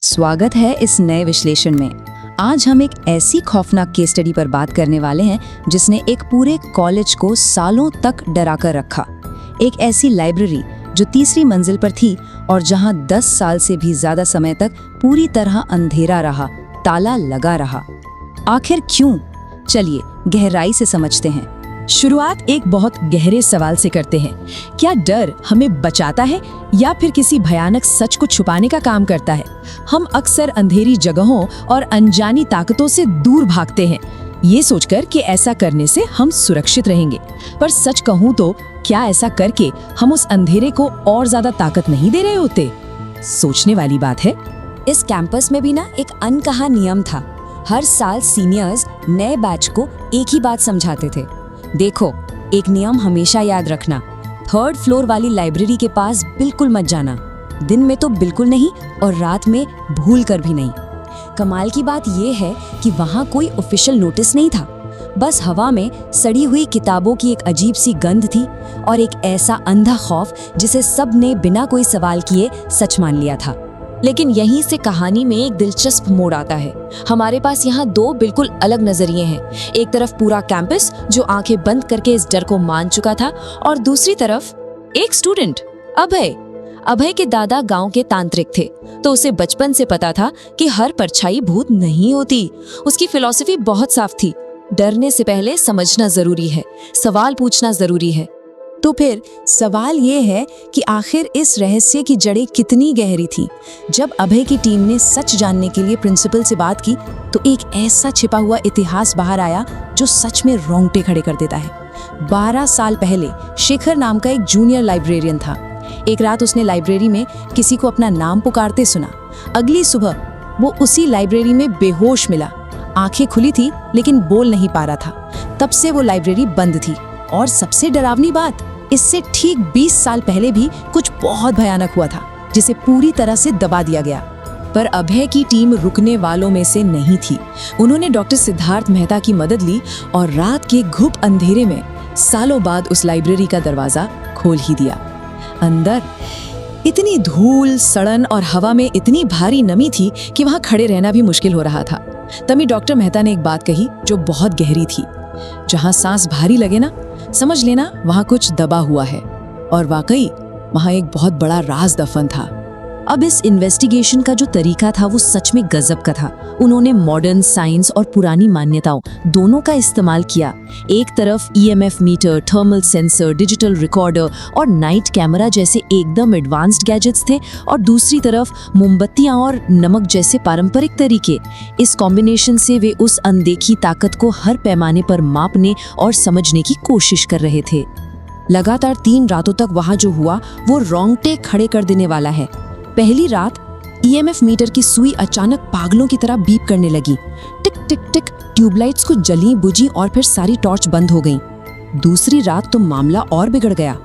स्वागत है इस नए विश्लेषण में। आज हम एक ऐसी खौफनाक केस स्टडी पर बात करने वाले हैं जिसने एक पूरे कॉलेज को सालों तक डरा कर रखा। एक ऐसी लाइब्रेरी जो तीसरी मंजिल पर थी और जहां 10 साल से भी ज्यादा समय तक पूरी तरह अंधेरा रहा, ताला लगा रहा। आखिर क्यों? चलिए गहराई से समझते हैं। शुरुआत एक बहुत गहरे सवाल से करते हैं। क्या डर हमें बचाता है या फिर किसी भयानक सच को छुपाने का काम करता है? हम अक्सर अंधेरी जगहों और अनजानी ताकतों से दूर भागते हैं, ये सोचकर कि ऐसा करने से हम सुरक्षित रहेंगे। पर सच कहूं तो क्या ऐसा करके हम उस अंधेरे को और ज्यादा ताकत नहीं दे रहे होते? सोचने वाली बात है। इस कैंपस में भी ना एक अनकहा नियम था। हर साल सीनियर्स नए बैच को एक ही बात समझाते थे। देखो, एक नियम हमेशा याद रखना, 3rd फ्लोर वाली लाइब्रेरी के पास बिल्कुल मत जाना। दिन में तो बिल्कुल नहीं और रात में भूल कर भी नहीं। कमाल की बात यह है कि वहाँ कोई ऑफिशियल नोटिस नहीं था, बस हवा में सड़ी हुई किताबों की एक अजीब सी गंध थी और एक ऐसा अंधा खौफ जिसे सब ने बिना कोई सवाल किए सच मान लिया था। लेकिन यहीं से कहानी में एक दिलचस्प मोड़ आता है। हमारे पास यहाँ 2 बिल्कुल अलग नजरिए हैं। एक तरफ पूरा कैंपस जो आंखें बंद करके इस डर को मान चुका था और दूसरी तरफ एक स्टूडेंट, अभय के दादा गांव के तांत्रिक थे, तो उसे बचपन से पता था कि हर परछाई भूत नहीं होती। उसकी फिलॉसफी बहुत साफ थी, डरने से पहले समझना जरूरी है, सवाल पूछना जरूरी है। तो फिर सवाल ये है कि आखिर इस रहस्य की जड़ें कितनी गहरी थी। जब अभय की टीम ने सच जानने के लिए प्रिंसिपल से बात की तो एक ऐसा छिपा हुआ इतिहास बाहर आया जो सच में रोंगटे खड़े कर देता है। 12 साल पहले शेखर नाम का एक जूनियर लाइब्रेरियन था। एक रात उसने लाइब्रेरी में किसी को अपना नाम पुकारते सुना। अगली सुबह वो उसी लाइब्रेरी में बेहोश मिला। आंखें खुली थी लेकिन बोल नहीं पा रहा था। तब से वो लाइब्रेरी बंद थी। और सबसे डरावनी बात, इससे ठीक 20 साल पहले भी कुछ बहुत भयानक हुआ था जिसे पूरी तरह से दबा दिया गया। पर अभय की टीम रुकने वालों में से नहीं थी। उन्होंने डॉक्टर सिद्धार्थ मेहता की मदद ली और रात के घुप अंधेरे में सालों बाद उस लाइब्रेरी का दरवाजा खोल ही दिया। अंदर इतनी धूल, सड़न और हवा में इतनी भारी नमी थी कि वहां खड़े रहना भी मुश्किल हो रहा था। तभी डॉक्टर मेहता ने एक बात कही जो बहुत गहरी थी। जहां सांस भारी लगे ना, समझ लेना वहां कुछ दबा हुआ है। और वाकई वहां एक बहुत बड़ा राज दफन था। अब इस इन्वेस्टिगेशन का जो तरीका था वो सच में गजब का था। उन्होंने मॉडर्न साइंस और पुरानी मान्यताओं दोनों का इस्तेमाल किया। एक तरफ EMF meter, thermal sensor, digital recorder और नाइट कैमरा जैसे एकदम एडवांस्ड गैजेट्स थे और दूसरी तरफ मोमबत्तियां और नमक जैसे पारंपरिक तरीके। इस कॉम्बिनेशन से वे उस अनदेखी ताकत को हर पैमाने पर मापने और समझने की कोशिश कर रहे थे। लगातार 3 रातों तक वहां जो हुआ वो रोंगटे खड़े कर देने वाला है। पहली रात EMF मीटर की सुई अचानक पागलों की तरह बीप करने लगी। टिक टिक टिक ट्यूबलाइट्स को जली बुझी और फिर सारी टॉर्च बंद हो गईं। दूसरी रात तो मामला और बिगड़ गया।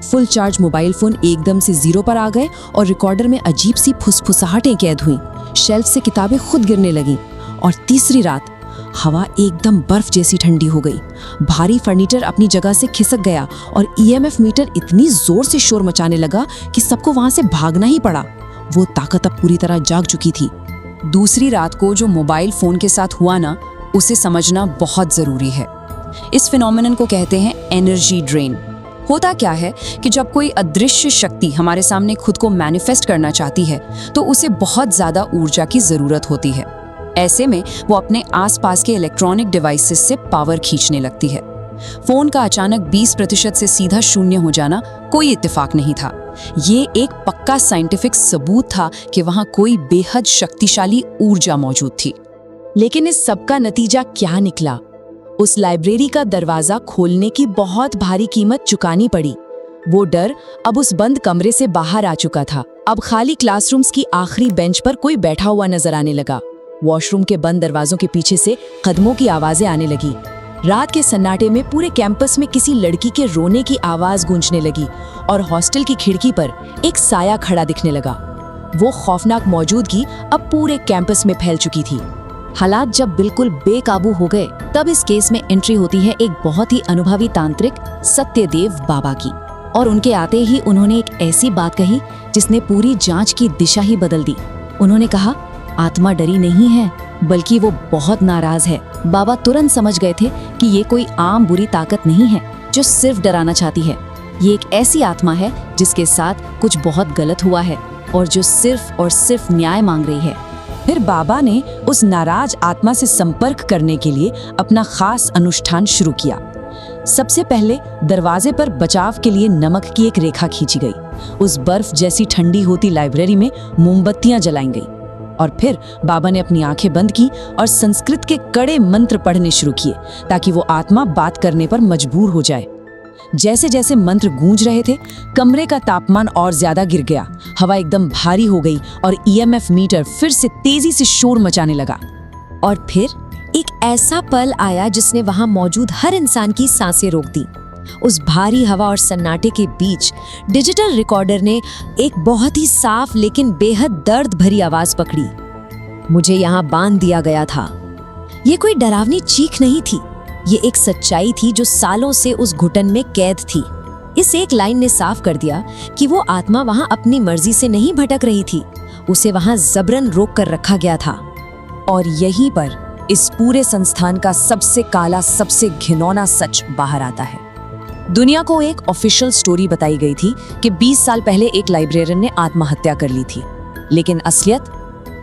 फुल चार्ज मोबाइल फोन एकदम से 0 पर आ गए और रिकॉर्डर में अजीब सी फुसफुसाहटें कैद हुई। शेल्फ से किताबें खुद गिरने लगीं। और तीसरी रात हवा एकदम बर्फ जैसी ठंडी हो गई। भारी फर्नीचर अपनी जगह से खिसक गया और EMF मीटर इतनी जोर से शोर मचाने लगा कि सबको वहां से भागना ही पड़ा। वो ताकत अब पूरी तरह जाग चुकी थी। दूसरी रात को जो मोबाइल फोन के साथ हुआ ना, उसे समझना बहुत जरूरी है। इस फिनोमेनन को कहते हैं एनर्जी ड्रेन। होता क्या है कि जब कोई अदृश्य शक्ति हमारे सामने खुद को मैनिफेस्ट करना चाहती है तो उसे बहुत ज्यादा ऊर्जा की जरूरत होती है। ऐसे में वो अपने आसपास के इलेक्ट्रॉनिक डिवाइसेस से पावर खींचने लगती है। फोन का अचानक 20% से सीधा 0 हो जाना कोई इत्तेफाक नहीं था। ये एक पक्का साइंटिफिक सबूत था कि वहां कोई बेहद शक्तिशाली ऊर्जा मौजूद थी। लेकिन इस सब का नतीजा क्या निकला? उस लाइब्रेरी का दरवाजा खोलने की बहुत भारी कीमत चुकानी पड़ी। वो डर अब उस बंद कमरे से बाहर आ चुका था। अब खाली क्लासरूम्स की आखिरी बेंच पर कोई बैठा हुआ नजर आने लगा। वॉशरूम के बंद दरवाजों के पीछे से कदमों की आवाजें आने लगी। रात के सन्नाटे में पूरे कैंपस में किसी लड़की के रोने की आवाज गूंजने लगी और हॉस्टल की खिड़की पर एक साया खड़ा दिखने लगा। वो खौफनाक मौजूदगी अब पूरे कैंपस में फैल चुकी थी। हालात जब बिल्कुल बेकाबू हो गए तब इस केस में एंट्री होती है एक बहुत ही अनुभवी तांत्रिक सत्यदेव बाबा की। और उनके आते ही उन्होंने एक ऐसी बात कही जिसने पूरी जांच की दिशा ही बदल दी। उन्होंने कहा, आत्मा डरी नहीं है, बल्कि वो बहुत नाराज है। बाबा तुरंत समझ गए थे कि ये कोई आम बुरी ताकत नहीं है जो सिर्फ डराना चाहती है। ये एक ऐसी आत्मा है जिसके साथ कुछ बहुत गलत हुआ है और जो सिर्फ और सिर्फ न्याय मांग रही है। फिर बाबा ने उस नाराज आत्मा से संपर्क करने के लिए अपना खास अनुष्ठान शुरू किया। सबसे पहले दरवाजे पर बचाव के लिए नमक की एक रेखा खींची गई। उस बर्फ जैसी ठंडी होती लाइब्रेरी में मोमबत्तियां जलाई गई और फिर बाबा ने अपनी आंखें बंद की और संस्कृत के कड़े मंत्र पढ़ने शुरू किए ताकि वो आत्मा बात करने पर मजबूर हो जाए। जैसे जैसे मंत्र गूंज रहे थे, कमरे का तापमान और ज्यादा गिर गया, हवा एकदम भारी हो गई और ईएमएफ मीटर फिर से तेजी से शोर मचाने लगा। और फिर एक ऐसा पल आया जिसने वहां मौजूद हर इंसान की सांसें रोक दी। उस भारी हवा और सन्नाटे के बीच डिजिटल रिकॉर्डर ने एक बहुत ही साफ लेकिन बेहद दर्द भरी आवाज पकड़ी। मुझे यहाँ बांध दिया गया था। ये कोई डरावनी चीख नहीं थी, ये एक सच्चाई थी जो सालों से उस घुटन में कैद थी। इस एक लाइन ने साफ कर दिया कि वो आत्मा वहां अपनी मर्जी से नहीं भटक रही थी, उसे वहां जबरन रोक कर रखा गया था। और यहीं पर इस पूरे संस्थान का सबसे काला, सबसे घिनौना सच बाहर आता है। दुनिया को एक ऑफिशियल स्टोरी बताई गई थी कि 20 साल पहले एक लाइब्रेरियन ने आत्महत्या कर ली थी, लेकिन असलियत,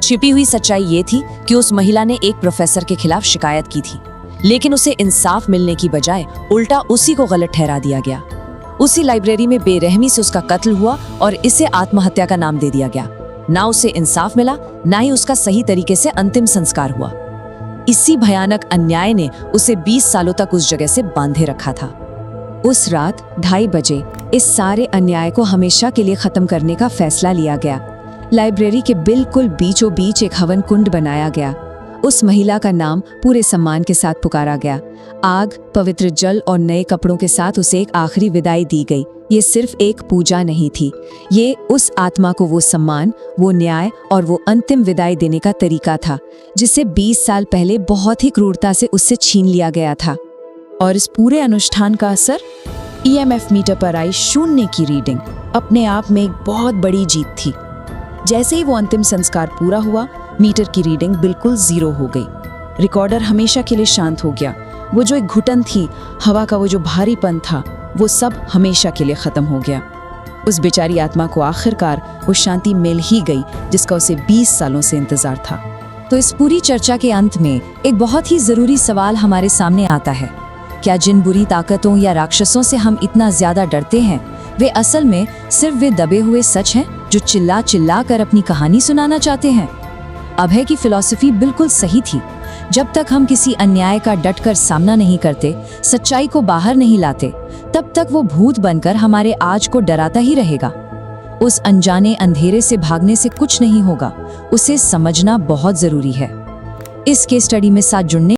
छिपी हुई सच्चाई ये थी कि उस महिला ने एक प्रोफेसर के खिलाफ शिकायत की थी, लेकिन उसे इंसाफ मिलने की बजाय उल्टा उसी को गलत ठहरा दिया गया। उसी लाइब्रेरी में बेरहमी से उसका कत्ल हुआ और इसे आत्महत्या का नाम दे दिया गया। ना उसे इंसाफ मिला, ना ही उसका सही तरीके से अंतिम संस्कार हुआ। इसी भयानक अन्याय ने उसे 20 सालों तक उस जगह से बांधे रखा था। उस रात 2:30 बजे इस सारे अन्याय को हमेशा के लिए खत्म करने का फैसला लिया गया। लाइब्रेरी के बिल्कुल बीचों बीच एक हवन कुंड बनाया गया। उस महिला का नाम पूरे सम्मान के साथ पुकारा गया। आग, पवित्र जल और नए कपड़ों के साथ उसे एक आखिरी विदाई दी गई। ये सिर्फ एक पूजा नहीं थी, ये उस आत्मा को वो सम्मान, वो न्याय और वो अंतिम विदाई देने का तरीका था जिसे 20 साल पहले बहुत ही क्रूरता से उससे छीन लिया गया था। और इस पूरे अनुष्ठान का असर, ईएमएफ मीटर पर आई 0 की रीडिंग अपने आप में एक बहुत बड़ी जीत थी। जैसे ही वो अंतिम संस्कार पूरा हुआ, मीटर की रीडिंग बिल्कुल 0 हो गई। रिकॉर्डर हमेशा के लिए शांत हो गया। वो जो एक घुटन थी, हवा का वो जो भारीपन था, वो सब हमेशा के लिए खत्म हो गया। उस बेचारी आत्मा को आखिरकार वो शांति मिल ही गई जिसका उसे 20 सालों से इंतजार था। तो इस पूरी चर्चा के अंत में एक बहुत ही जरूरी सवाल हमारे सामने आता है। क्या जिन बुरी ताकतों या राक्षसों से हम इतना ज्यादा डरते हैं, वे असल में सिर्फ वे दबे हुए सच हैं जो चिल्ला चिल्ला कर अपनी कहानी सुनाना चाहते हैं? अभय की फिलॉसफी बिल्कुल सही थी। जब तक हम किसी अन्याय का डटकर सामना नहीं करते, सच्चाई को बाहर नहीं लाते, तब तक वो भूत बनकर हमारे आज को डराता ही रहेगा। उस अनजाने अंधेरे से भागने से कुछ नहीं होगा, उसे समझना बहुत जरूरी है। इस केस स्टडी में साथ जुड़ने